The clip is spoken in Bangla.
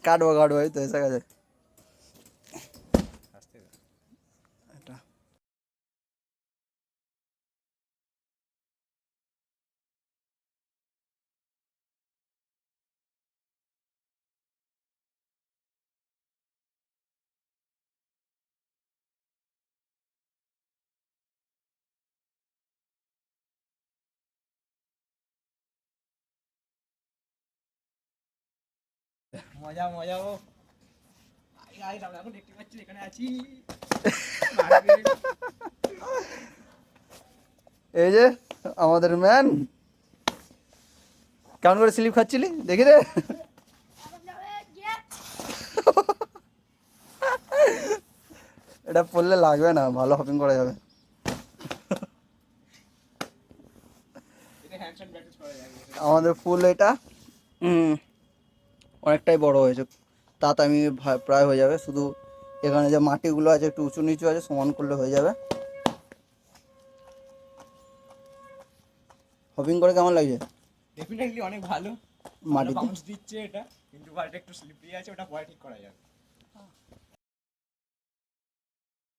কাটবো এই তো এসে গেছে এটা। মজা মজা ও এখন দেখতে পাচ্ছি এখানে আছি। এই যে আমাদের ম্যান কেমন করে স্লিপ খাচ্ছিলি দেখি রে। এটা পড়লে লাগবে না, ভালো হপিং করা যাবে। আমাদের ফুল এটা অনেকটাই বড় হয়েছে, আমি প্রায় হয়ে যাবে। শুধু এখানে যে মাটিগুলো আছে একটু উঁচু নিচু আছে, সমান করলে হয়ে যাবে। হপিং করে কেমন লাগছে? ডেফিনেটলি অনেক ভালো, মাটিতে বাউন্স দিচ্ছে এটা, কিন্তু বাট একটু স্লিপারি আছে, ওটা পরে ঠিক করা যাবে।